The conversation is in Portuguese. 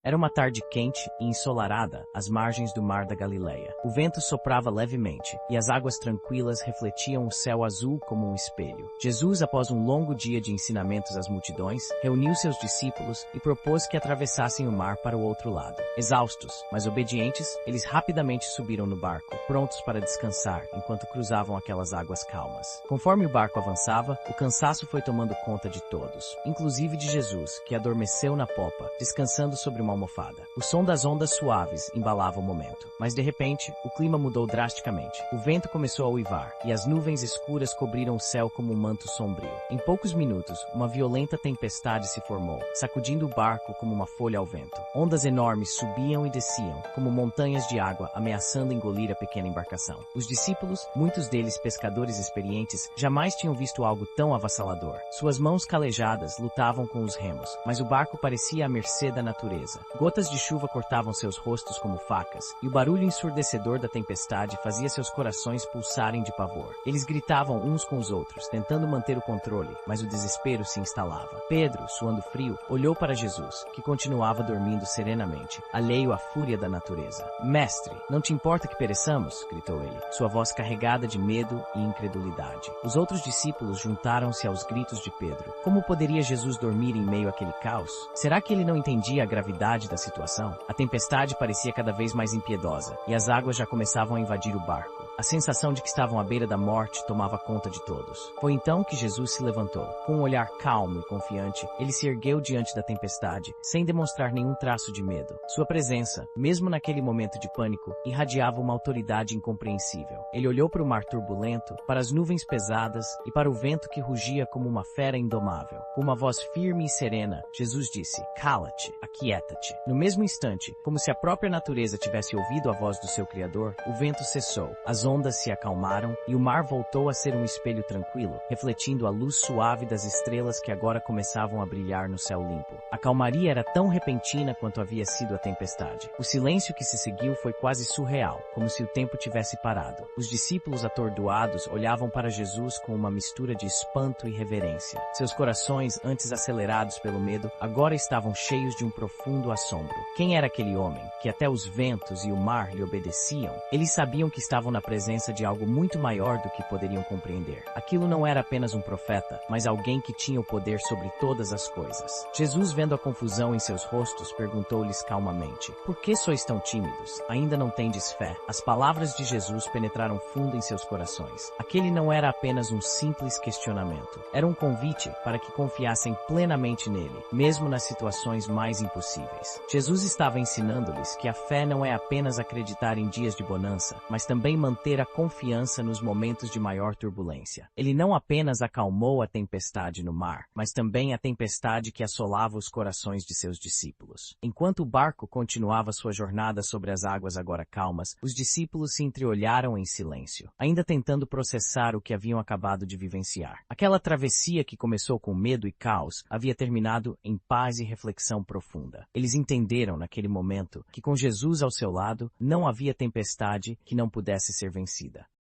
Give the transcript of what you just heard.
Era uma tarde quente e ensolarada às margens do mar da Galileia. O vento soprava levemente e as águas tranquilas refletiam o céu azul como um espelho. Jesus, após um longo dia de ensinamentos às multidões, reuniu seus discípulos e propôs que atravessassem o mar para o outro lado. Exaustos, mas obedientes, eles rapidamente subiram no barco, prontos para descansar enquanto cruzavam aquelas águas calmas. Conforme o barco avançava, o cansaço foi tomando conta de todos, inclusive de Jesus, que adormeceu na popa, descansando sobre uma almofada. O som das ondas suaves embalava o momento. Mas de repente, o clima mudou drasticamente. O vento começou a uivar, e as nuvens escuras cobriram o céu como um manto sombrio. Em poucos minutos, uma violenta tempestade se formou, sacudindo o barco como uma folha ao vento. Ondas enormes subiam e desciam, como montanhas de água ameaçando engolir a pequena embarcação. Os discípulos, muitos deles pescadores experientes, jamais tinham visto algo tão avassalador. Suas mãos calejadas lutavam com os remos, mas o barco parecia à mercê da natureza. Gotas de chuva cortavam seus rostos como facas, e o barulho ensurdecedor da tempestade fazia seus corações pulsarem de pavor. Eles gritavam uns com os outros, tentando manter o controle, mas o desespero se instalava. Pedro, suando frio, olhou para Jesus, que continuava dormindo serenamente, alheio à fúria da natureza. "Mestre, não te importa que pereçamos?" gritou ele, sua voz carregada de medo e incredulidade. Os outros discípulos juntaram-se aos gritos de Pedro. Como poderia Jesus dormir em meio àquele caos? Será que ele não entendia a gravidade da situação? A tempestade parecia cada vez mais impiedosa, e as águas já começavam a invadir o barco. A sensação de que estavam à beira da morte tomava conta de todos. Foi então que Jesus se levantou. Com um olhar calmo e confiante, ele se ergueu diante da tempestade, sem demonstrar nenhum traço de medo. Sua presença, mesmo naquele momento de pânico, irradiava uma autoridade incompreensível. Ele olhou para o mar turbulento, para as nuvens pesadas e para o vento que rugia como uma fera indomável. Com uma voz firme e serena, Jesus disse: "Cala-te, aquieta-te." No mesmo instante, como se a própria natureza tivesse ouvido a voz do seu Criador, o vento cessou, as ondas se acalmaram e o mar voltou a ser um espelho tranquilo, refletindo a luz suave das estrelas que agora começavam a brilhar no céu limpo. A calmaria era tão repentina quanto havia sido a tempestade. O silêncio que se seguiu foi quase surreal, como se o tempo tivesse parado. Os discípulos atordoados olhavam para Jesus com uma mistura de espanto e reverência. Seus corações, antes acelerados pelo medo, agora estavam cheios de um profundo assombro. Quem era aquele homem, que até os ventos e o mar lhe obedeciam? Eles sabiam que estavam na presença de algo muito maior do que poderiam compreender. Aquilo não era apenas um profeta, mas alguém que tinha o poder sobre todas as coisas. Jesus, vendo a confusão em seus rostos, perguntou-lhes calmamente: "Por que sois tão tímidos? Ainda não tendes fé?" As palavras de Jesus penetraram fundo em seus corações. Aquele não era apenas um simples questionamento. Era um convite para que confiassem plenamente nele, mesmo nas situações mais impossíveis. Jesus estava ensinando-lhes que a fé não é apenas acreditar em dias de bonança, mas também manter a confiança nos momentos de maior turbulência. Ele não apenas acalmou a tempestade no mar, mas também a tempestade que assolava os corações de seus discípulos. Enquanto o barco continuava sua jornada sobre as águas agora calmas, os discípulos se entreolharam em silêncio, ainda tentando processar o que haviam acabado de vivenciar. Aquela travessia que começou com medo e caos havia terminado em paz e reflexão profunda. Eles entenderam naquele momento que com Jesus ao seu lado não havia tempestade que não pudesse ser vencida.